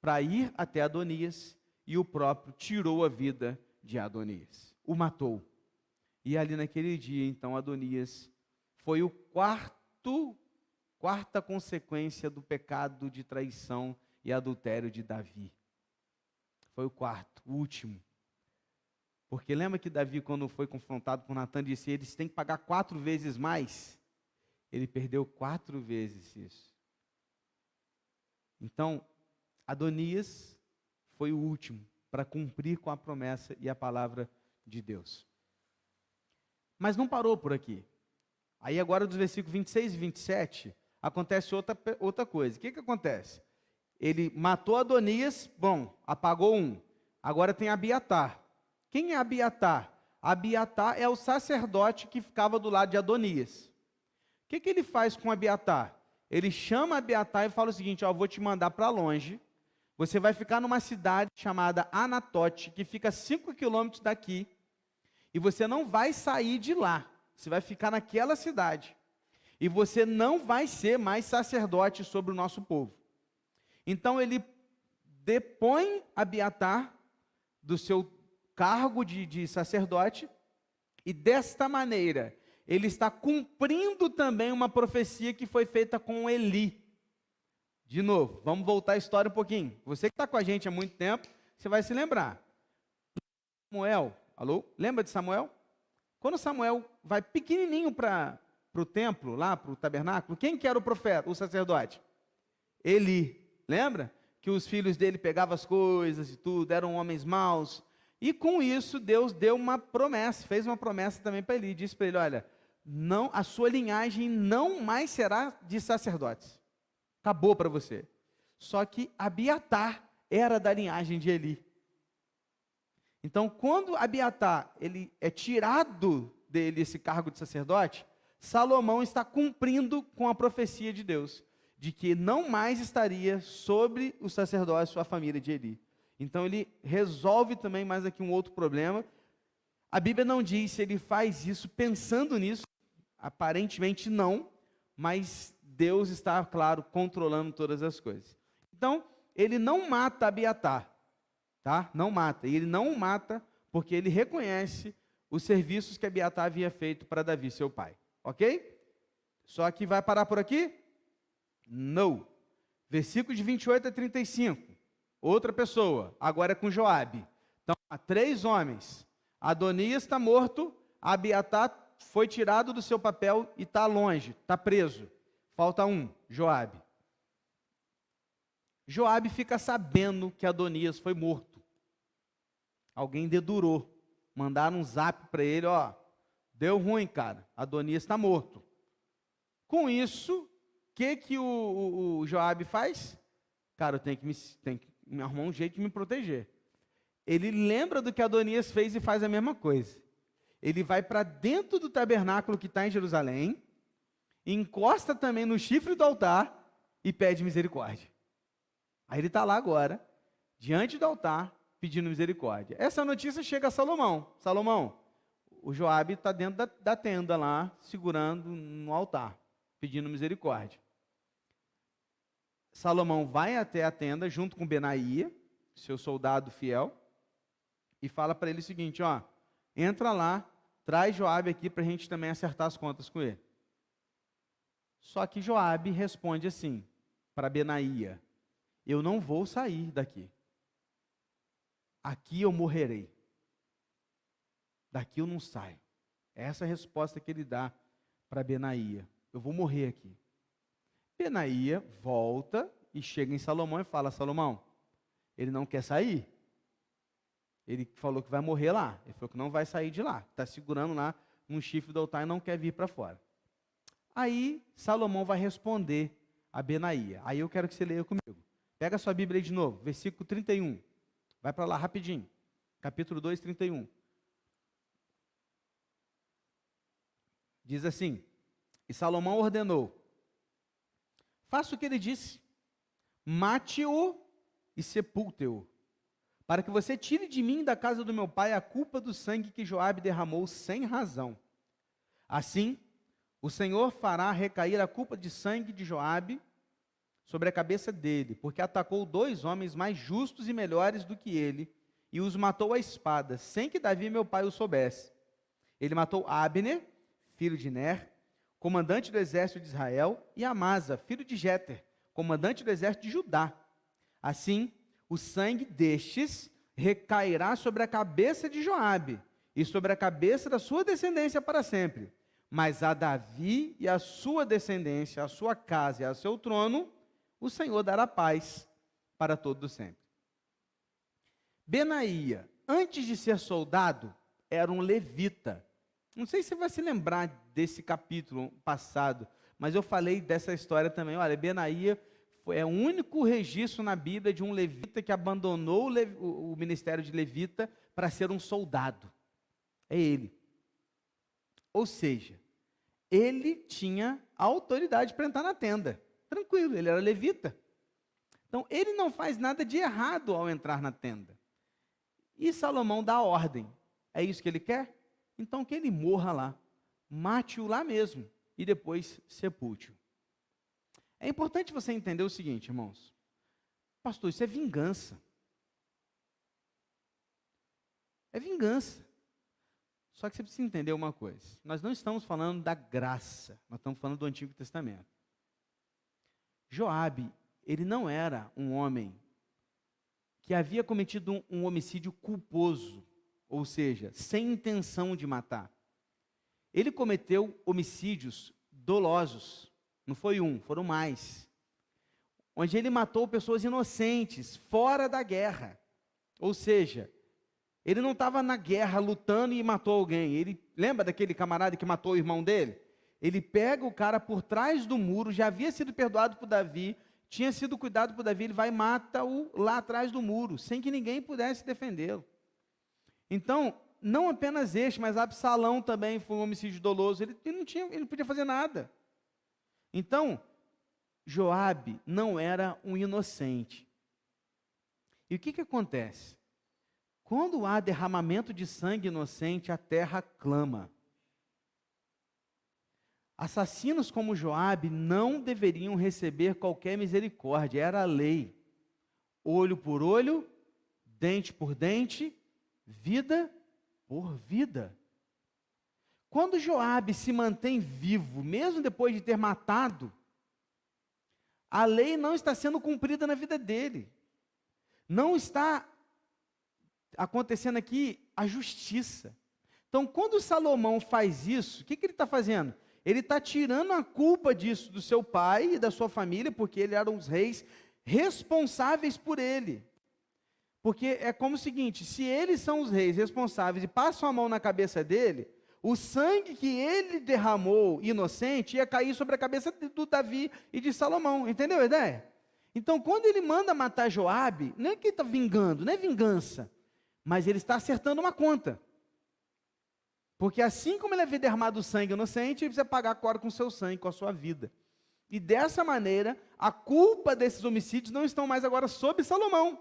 para ir até Adonias e o próprio tirou a vida de Adonias, o matou. E ali naquele dia, então, Adonias foi o quarta consequência do pecado de traição e adultério de Davi. Foi o quarto, o último. Porque lembra que Davi, quando foi confrontado por Natan, disse, eles têm que pagar 4 vezes mais? Ele perdeu 4 vezes isso. Então, Adonias foi o último para cumprir com a promessa e a palavra de Deus. Mas não parou por aqui. Aí agora dos versículos 26 e 27, acontece outra coisa. O que acontece? Ele matou Adonias, bom, apagou um. Agora tem Abiatar. Quem é Abiatar? Abiatar é o sacerdote que ficava do lado de Adonias. O que ele faz com Abiatar? Ele chama Abiatar e fala o seguinte, ó, vou te mandar para longe, você vai ficar numa cidade chamada Anatote, que fica 5 quilômetros daqui, e você não vai sair de lá, você vai ficar naquela cidade, e você não vai ser mais sacerdote sobre o nosso povo. Então ele depõe Abiatar do seu cargo de sacerdote, e desta maneira, ele está cumprindo também uma profecia que foi feita com Eli. De novo, vamos voltar a história um pouquinho. Você que está com a gente há muito tempo, você vai se lembrar. Samuel, alô? Lembra de Samuel? Quando Samuel vai pequenininho para o templo, lá para o tabernáculo, quem que era o profeta, o sacerdote? Eli. Lembra? Que os filhos dele pegavam as coisas e tudo, eram homens maus. E com isso, Deus deu uma promessa, fez uma promessa também para Eli. Disse para ele, olha, não, a sua linhagem não mais será de sacerdotes. Acabou para você. Só que Abiatar era da linhagem de Eli. Então, quando Abiatar ele é tirado dele esse cargo de sacerdote, Salomão está cumprindo com a profecia de Deus, de que não mais estaria sobre o sacerdócio a família de Eli. Então ele resolve também mais aqui um outro problema. A Bíblia não diz se ele faz isso pensando nisso, aparentemente não, mas Deus está, claro, controlando todas as coisas. Então, ele não mata Abiatar, tá? Não mata. E ele não o mata porque ele reconhece os serviços que Abiatar havia feito para Davi, seu pai. Ok? Só que vai parar por aqui? Não. Versículo de 28 a 35. Outra pessoa, agora é com Joabe. Então, há 3 homens. Adonias está morto, Abiatar foi tirado do seu papel e está longe, está preso. Falta um, Joabe. Joabe fica sabendo que Adonias foi morto. Alguém dedurou. Mandaram um zap para ele, ó, deu ruim, cara, Adonias está morto. Com isso, o que o Joabe faz? Cara, eu tenho que me arrumar um jeito de me proteger. Ele lembra do que Adonias fez e faz a mesma coisa. Ele vai para dentro do tabernáculo que está em Jerusalém, encosta também no chifre do altar e pede misericórdia. Aí ele está lá agora, diante do altar, pedindo misericórdia. Essa notícia chega a Salomão. Salomão, o Joabe está dentro da tenda lá, segurando no altar, pedindo misericórdia. Salomão vai até a tenda, junto com Benaia, seu soldado fiel, e fala para ele o seguinte, ó, entra lá, traz Joabe aqui para a gente também acertar as contas com ele. Só que Joabe responde assim, para Benaia, eu não vou sair daqui. Aqui eu morrerei. Daqui eu não saio. Essa é a resposta que ele dá para Benaia. Eu vou morrer aqui. Benaia volta e chega em Salomão e fala, Salomão, ele não quer sair. Ele falou que vai morrer lá. Ele falou que não vai sair de lá. Está segurando lá um chifre do altar e não quer vir para fora. Aí Salomão vai responder a Benaia. Aí eu quero que você leia comigo. Pega a sua Bíblia aí de novo, versículo 31. Vai para lá rapidinho. Capítulo 2, 31. Diz assim, e Salomão ordenou, faça o que ele disse, mate-o e sepulte-o, para que você tire de mim da casa do meu pai a culpa do sangue que Joabe derramou sem razão. Assim, o Senhor fará recair a culpa de sangue de Joabe sobre a cabeça dele, porque atacou 2 homens mais justos e melhores do que ele, e os matou à espada, sem que Davi, meu pai, o soubesse. Ele matou Abner, filho de Ner, comandante do exército de Israel, e Amasa, filho de Jeter, comandante do exército de Judá. Assim, o sangue destes recairá sobre a cabeça de Joabe, e sobre a cabeça da sua descendência para sempre. Mas a Davi e a sua descendência, a sua casa e a seu trono, o Senhor dará paz para todo sempre. Benaia, antes de ser soldado, era um levita. Não sei se você vai se lembrar desse capítulo passado, mas eu falei dessa história também. Olha, Benaia é o único registro na Bíblia de um levita que abandonou o ministério de levita para ser um soldado. É ele. Ou seja, ele tinha autoridade para entrar na tenda. Tranquilo, ele era levita. Então, ele não faz nada de errado ao entrar na tenda. E Salomão dá ordem. É isso que ele quer? Então, que ele morra lá. Mate-o lá mesmo. E depois sepulte-o. É importante você entender o seguinte, irmãos. Pastor, isso é vingança. É vingança. Só que você precisa entender uma coisa. Nós não estamos falando da graça. Nós estamos falando do Antigo Testamento. Joabe, ele não era um homem que havia cometido um homicídio culposo, ou seja, sem intenção de matar. Ele cometeu homicídios dolosos, não foi um, foram mais, onde ele matou pessoas inocentes, fora da guerra, ou seja, ele não estava na guerra lutando e matou alguém. Ele lembra daquele camarada que matou o irmão dele? Ele pega o cara por trás do muro, já havia sido perdoado por Davi, tinha sido cuidado por Davi, ele vai e mata-o lá atrás do muro, sem que ninguém pudesse defendê-lo. Então, não apenas este, mas Absalão também foi um homicídio doloso, ele não podia fazer nada. Então, Joabe não era um inocente. E o que acontece? Quando há derramamento de sangue inocente, a terra clama. Assassinos como Joabe não deveriam receber qualquer misericórdia, era a lei. Olho por olho, dente por dente, vida por vida. Quando Joabe se mantém vivo, mesmo depois de ter matado, a lei não está sendo cumprida na vida dele. Não está acontecendo aqui a justiça. Então, quando Salomão faz isso, o que ele está fazendo? Ele está tirando a culpa disso do seu pai e da sua família, porque eles eram os reis responsáveis por ele. Porque é como o seguinte, se eles são os reis responsáveis e passam a mão na cabeça dele, o sangue que ele derramou inocente ia cair sobre a cabeça do Davi e de Salomão, entendeu a ideia? Então, quando ele manda matar Joabe, não é que ele está vingando, não é vingança, mas ele está acertando uma conta. Porque assim como ele havia derramado sangue inocente, ele precisa pagar agora com o seu sangue, com a sua vida. E dessa maneira, a culpa desses homicídios não estão mais agora sobre Salomão,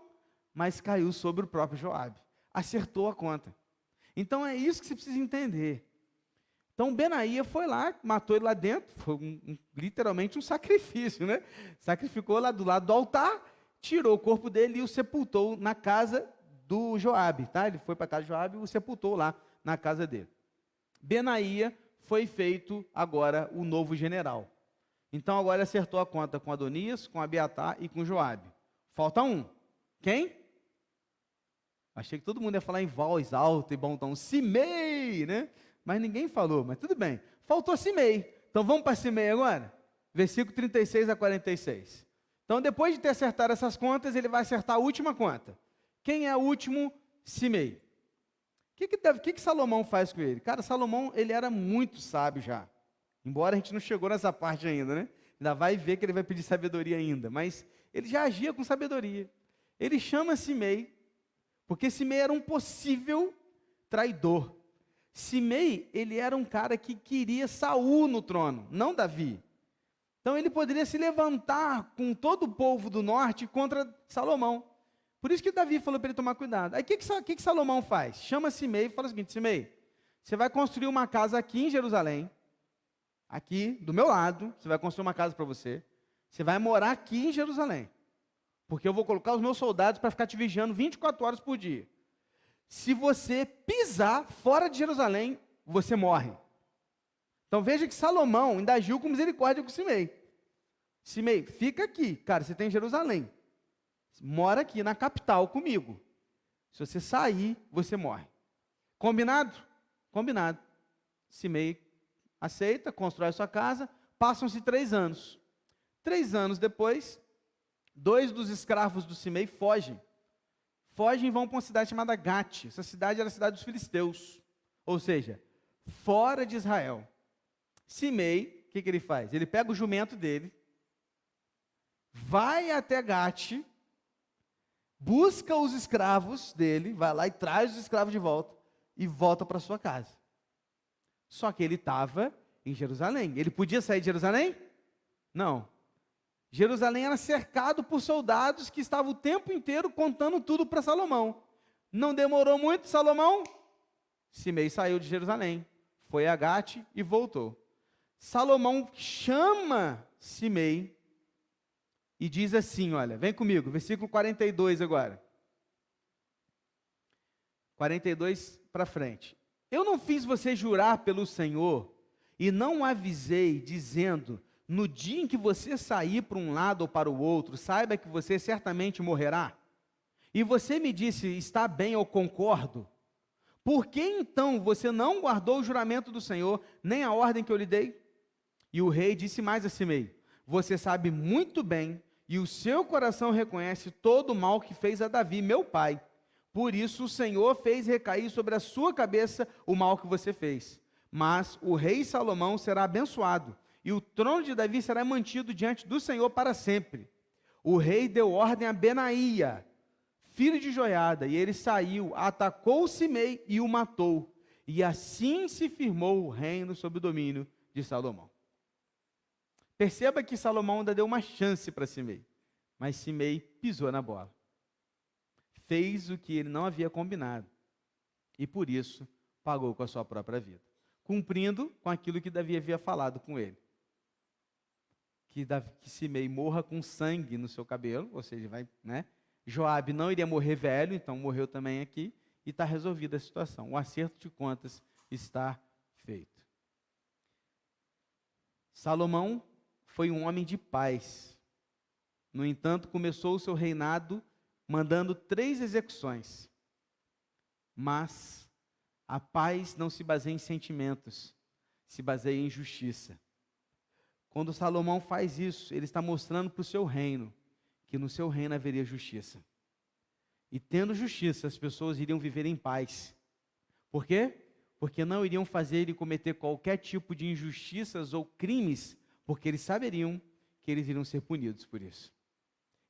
mas caiu sobre o próprio Joabe. Acertou a conta. Então é isso que você precisa entender. Então Benaia foi lá, matou ele lá dentro, foi literalmente um sacrifício, né? Sacrificou lá do lado do altar, tirou o corpo dele e o sepultou na casa do Joabe, tá? Ele foi para a casa de Joabe e o sepultou lá na casa dele. Benaia foi feito agora o novo general. Então agora acertou a conta com Adonias, com Abiatar e com Joabe. Falta um. Quem? Achei que todo mundo ia falar em voz alta e bom tom. Simei, né? Mas ninguém falou, mas tudo bem. Faltou Simei. Então vamos para Simei agora? Versículo 36 a 46. Então depois de ter acertado essas contas, ele vai acertar a última conta. Quem é o último? Simei. O que Salomão faz com ele? Cara, Salomão, ele era muito sábio já. Embora a gente não chegou nessa parte ainda, né? Ainda vai ver que ele vai pedir sabedoria ainda. Mas ele já agia com sabedoria. Ele chama Simei, porque Simei era um possível traidor. Simei, ele era um cara que queria Saul no trono, não Davi. Então ele poderia se levantar com todo o povo do norte contra Salomão. Por isso que Davi falou para ele tomar cuidado. Aí o que Salomão faz? Chama Simei e fala o seguinte: Simei, você vai construir uma casa aqui em Jerusalém, aqui do meu lado, você vai construir uma casa para você, você vai morar aqui em Jerusalém, porque eu vou colocar os meus soldados para ficar te vigiando 24 horas por dia. Se você pisar fora de Jerusalém, você morre. Então veja que Salomão ainda agiu com misericórdia com Simei. Simei, fica aqui, cara, você tem Jerusalém. Mora aqui na capital comigo. Se você sair, você morre. Combinado? Combinado. Simei aceita, constrói sua casa. Passam-se 3 anos. 3 anos depois, 2 dos escravos do Simei fogem. Fogem e vão para uma cidade chamada Gate. Essa cidade era a cidade dos filisteus. Ou seja, fora de Israel. Simei, o que ele faz? Ele pega o jumento dele, vai até Gate, busca os escravos dele, vai lá e traz os escravos de volta, e volta para sua casa. Só que ele estava em Jerusalém. Ele podia sair de Jerusalém? Não. Jerusalém era cercado por soldados que estavam o tempo inteiro contando tudo para Salomão. Não demorou muito, Salomão, Simei saiu de Jerusalém, foi a Gate e voltou. Salomão chama Simei e diz assim, olha, vem comigo, versículo 42 agora. 42 para frente. Eu não fiz você jurar pelo Senhor e não avisei, dizendo, no dia em que você sair para um lado ou para o outro, saiba que você certamente morrerá. E você me disse, está bem, eu concordo. Por que então você não guardou o juramento do Senhor, nem a ordem que eu lhe dei? E o rei disse mais a Simei, você sabe muito bem, e o seu coração reconhece todo o mal que fez a Davi, meu pai. Por isso o Senhor fez recair sobre a sua cabeça o mal que você fez. Mas o rei Salomão será abençoado, e o trono de Davi será mantido diante do Senhor para sempre. O rei deu ordem a Benaia, filho de Joiada, e ele saiu, atacou Simei e o matou. E assim se firmou o reino sob o domínio de Salomão. Perceba que Salomão ainda deu uma chance para Simei, mas Simei pisou na bola. Fez o que ele não havia combinado, e por isso pagou com a sua própria vida, cumprindo com aquilo que Davi havia falado com ele. Que Simei morra com sangue no seu cabelo, ou seja, vai, né? Joabe não iria morrer velho, então morreu também aqui, e está resolvida a situação. O acerto de contas está feito. Salomão foi um homem de paz. No entanto, começou o seu reinado mandando 3 execuções. Mas a paz não se baseia em sentimentos, se baseia em justiça. Quando Salomão faz isso, ele está mostrando para o seu reino que no seu reino haveria justiça. E tendo justiça, as pessoas iriam viver em paz. Por quê? Porque não iriam fazer ele cometer qualquer tipo de injustiças ou crimes, porque eles saberiam que eles iriam ser punidos por isso.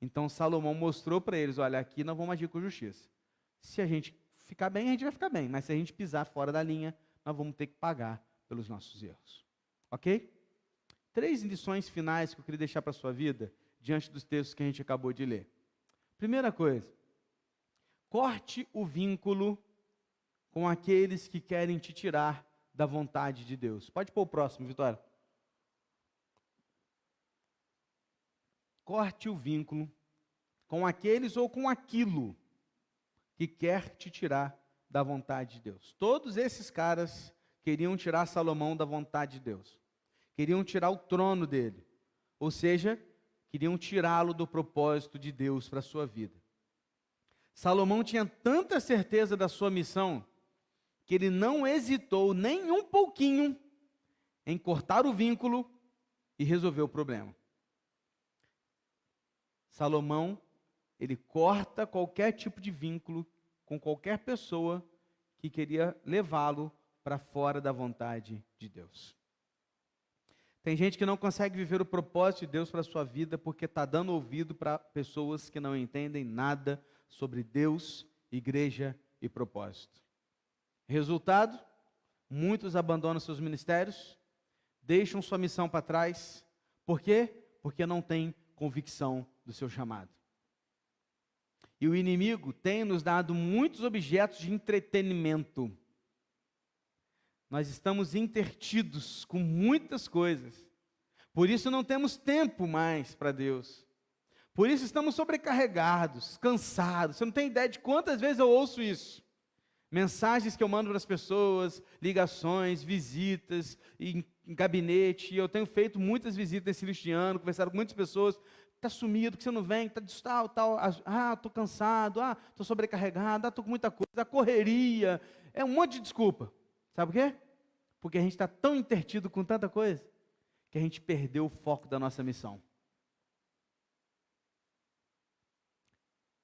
Então Salomão mostrou para eles, olha, aqui nós vamos agir com justiça. Se a gente ficar bem, a gente vai ficar bem, mas se a gente pisar fora da linha, nós vamos ter que pagar pelos nossos erros. Ok? 3 lições finais que eu queria deixar para a sua vida, diante dos textos que a gente acabou de ler. Primeira coisa, corte o vínculo com aqueles que querem te tirar da vontade de Deus. Pode pôr o próximo, Vitória. Corte o vínculo com aqueles ou com aquilo que quer te tirar da vontade de Deus. Todos esses caras queriam tirar Salomão da vontade de Deus. Queriam tirar o trono dele. Ou seja, queriam tirá-lo do propósito de Deus para a sua vida. Salomão tinha tanta certeza da sua missão que ele não hesitou nem um pouquinho em cortar o vínculo e resolver o problema. Salomão, ele corta qualquer tipo de vínculo com qualquer pessoa que queria levá-lo para fora da vontade de Deus. Tem gente que não consegue viver o propósito de Deus para a sua vida porque está dando ouvido para pessoas que não entendem nada sobre Deus, igreja e propósito. Resultado, muitos abandonam seus ministérios, deixam sua missão para trás. Por quê? Porque não têm convicção do seu chamado. E o inimigo tem nos dado muitos objetos de entretenimento. Nós estamos intertidos com muitas coisas. Por isso não temos tempo mais para Deus. Por isso estamos sobrecarregados, cansados. Você não tem ideia de quantas vezes eu ouço isso. Mensagens que eu mando para as pessoas, ligações, visitas, em gabinete. Eu tenho feito muitas visitas esse início de ano, conversado com muitas pessoas. Está sumido, que você não vem, está tal. Estou cansado, estou sobrecarregado, estou com muita coisa, a correria. É um monte de desculpa. Sabe por quê? Porque a gente está tão intertido com tanta coisa, que a gente perdeu o foco da nossa missão.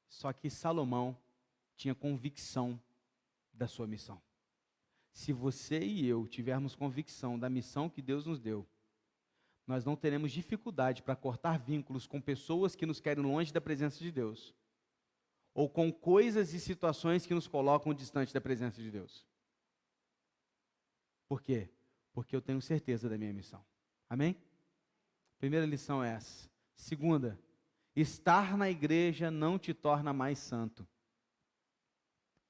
Só que Salomão tinha convicção da sua missão. Se você e eu tivermos convicção da missão que Deus nos deu, nós não teremos dificuldade para cortar vínculos com pessoas que nos querem longe da presença de Deus, ou com coisas e situações que nos colocam distante da presença de Deus. Por quê? Porque eu tenho certeza da minha missão. Amém? Primeira lição é essa. Segunda, estar na igreja não te torna mais santo.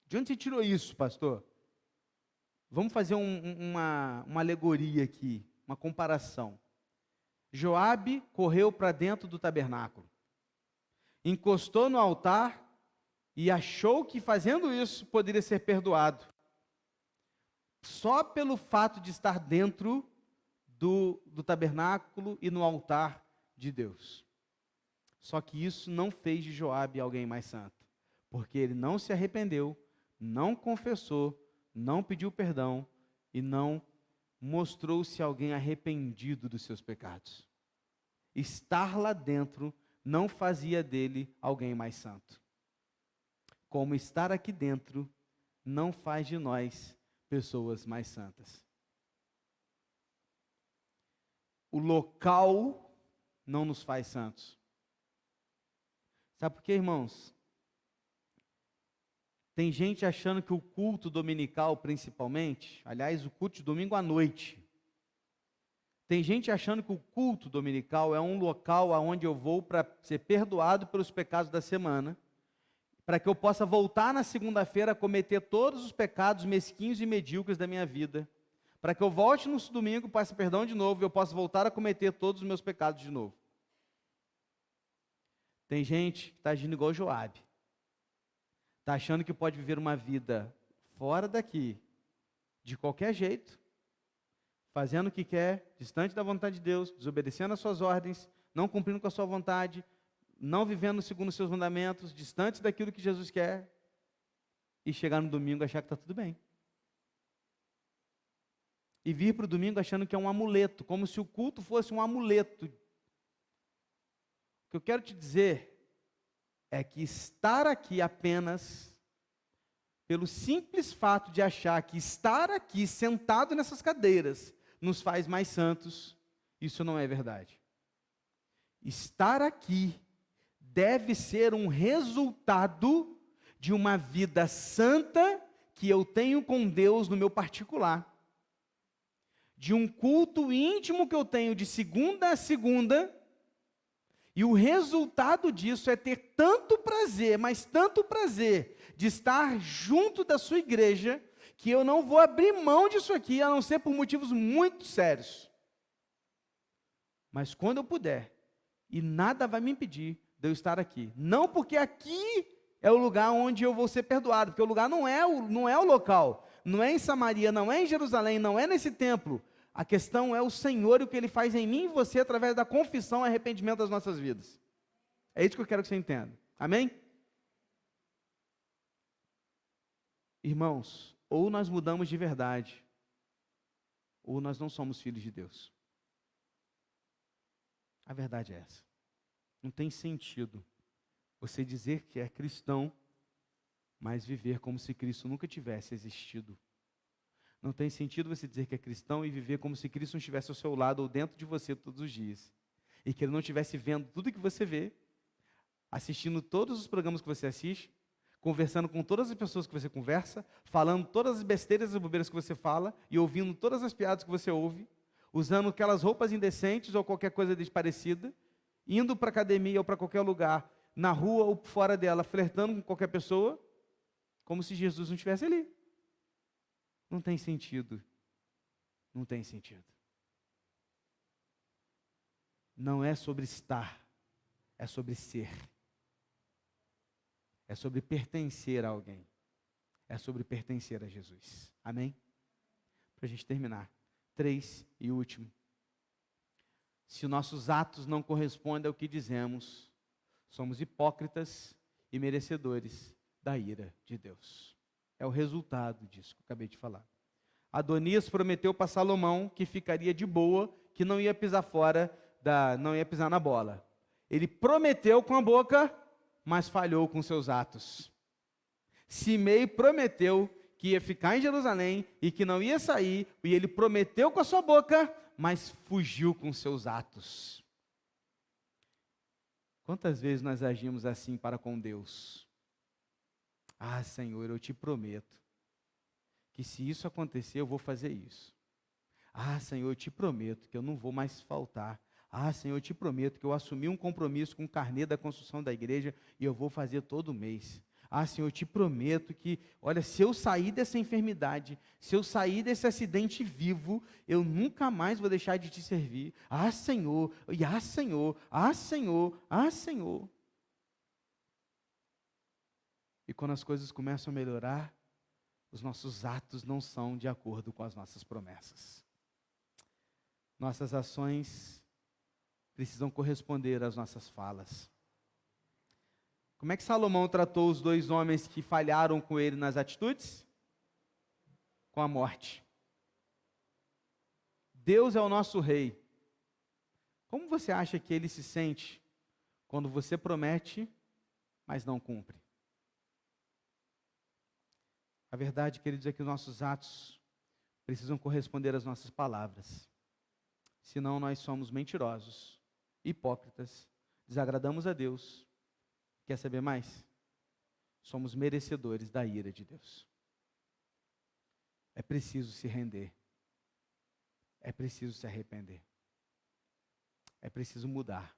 De onde você tirou isso, pastor? Vamos fazer uma alegoria aqui, uma comparação. Joabe correu para dentro do tabernáculo, encostou no altar e achou que fazendo isso poderia ser perdoado. Só pelo fato de estar dentro do tabernáculo e no altar de Deus. Só que isso não fez de Joabe alguém mais santo, porque ele não se arrependeu, não confessou, não pediu perdão e não mostrou-se alguém arrependido dos seus pecados. Estar lá dentro não fazia dele alguém mais santo. Como estar aqui dentro não faz de nós pessoas mais santas. O local não nos faz santos. Sabe por quê, irmãos? Tem gente achando que o culto dominical, principalmente, aliás, o culto de domingo à noite, tem gente achando que o culto dominical é um local aonde eu vou para ser perdoado pelos pecados da semana, para que eu possa voltar na segunda-feira a cometer todos os pecados mesquinhos e medíocres da minha vida, para que eu volte no domingo, peça perdão de novo e eu possa voltar a cometer todos os meus pecados de novo. Tem gente que está agindo igual Joabe. Está achando que pode viver uma vida fora daqui, de qualquer jeito, fazendo o que quer, distante da vontade de Deus, desobedecendo às suas ordens, não cumprindo com a sua vontade, não vivendo segundo os seus mandamentos, distante daquilo que Jesus quer, e chegar no domingo e achar que está tudo bem. E vir para o domingo achando que é um amuleto, como se o culto fosse um amuleto. O que eu quero te dizer é que estar aqui apenas pelo simples fato de achar que estar aqui sentado nessas cadeiras nos faz mais santos, isso não é verdade. Estar aqui deve ser um resultado de uma vida santa que eu tenho com Deus no meu particular. De um culto íntimo que eu tenho de segunda a segunda, e o resultado disso é ter tanto prazer, mas tanto prazer, de estar junto da sua igreja, que eu não vou abrir mão disso aqui, a não ser por motivos muito sérios. Mas quando eu puder, e nada vai me impedir de eu estar aqui. Não porque aqui é o lugar onde eu vou ser perdoado, porque o lugar não é o local, não é em Samaria, não é em Jerusalém, não é nesse templo. A questão é o Senhor e o que Ele faz em mim e você através da confissão e arrependimento das nossas vidas. É isso que eu quero que você entenda. Amém? Irmãos, ou nós mudamos de verdade, ou nós não somos filhos de Deus. A verdade é essa. Não tem sentido você dizer que é cristão, mas viver como se Cristo nunca tivesse existido. Não tem sentido você dizer que é cristão e viver como se Cristo não estivesse ao seu lado ou dentro de você todos os dias. E que Ele não estivesse vendo tudo que você vê, assistindo todos os programas que você assiste, conversando com todas as pessoas que você conversa, falando todas as besteiras e bobeiras que você fala e ouvindo todas as piadas que você ouve, usando aquelas roupas indecentes ou qualquer coisa desparecida, indo para a academia ou para qualquer lugar, na rua ou fora dela, flertando com qualquer pessoa, como se Jesus não estivesse ali. Não tem sentido. Não tem sentido. Não é sobre estar, é sobre ser. É sobre pertencer a alguém. É sobre pertencer a Jesus. Amém? Para a gente terminar. 3 e último. Se nossos atos não correspondem ao que dizemos, somos hipócritas e merecedores da ira de Deus. É o resultado disso que eu acabei de falar. Adonias prometeu para Salomão que ficaria de boa, que não ia pisar não ia pisar na bola. Ele prometeu com a boca, mas falhou com seus atos. Simei prometeu que ia ficar em Jerusalém e que não ia sair, e ele prometeu com a sua boca, mas fugiu com seus atos. Quantas vezes nós agimos assim para com Deus? Ah, Senhor, eu te prometo que se isso acontecer, eu vou fazer isso. Ah, Senhor, eu te prometo que eu não vou mais faltar. Ah, Senhor, eu te prometo que eu assumi um compromisso com o carnê da construção da igreja e eu vou fazer todo mês. Ah, Senhor, eu te prometo que, olha, se eu sair dessa enfermidade, se eu sair desse acidente vivo, eu nunca mais vou deixar de te servir. Ah, Senhor, e ah, Senhor, ah, Senhor, ah, Senhor. E quando as coisas começam a melhorar, os nossos atos não são de acordo com as nossas promessas. Nossas ações precisam corresponder às nossas falas. Como é que Salomão tratou os 2 homens que falharam com ele nas atitudes? Com a morte. Deus é o nosso rei. Como você acha que ele se sente quando você promete, mas não cumpre? A verdade, queridos, é que os nossos atos precisam corresponder às nossas palavras. Senão nós somos mentirosos, hipócritas, desagradamos a Deus. Quer saber mais? Somos merecedores da ira de Deus. É preciso se render. É preciso se arrepender. É preciso mudar.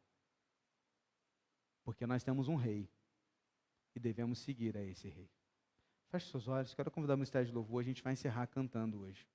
Porque nós temos um rei e devemos seguir a esse rei. Feche seus olhos, quero convidar o ministério de louvor, a gente vai encerrar cantando hoje.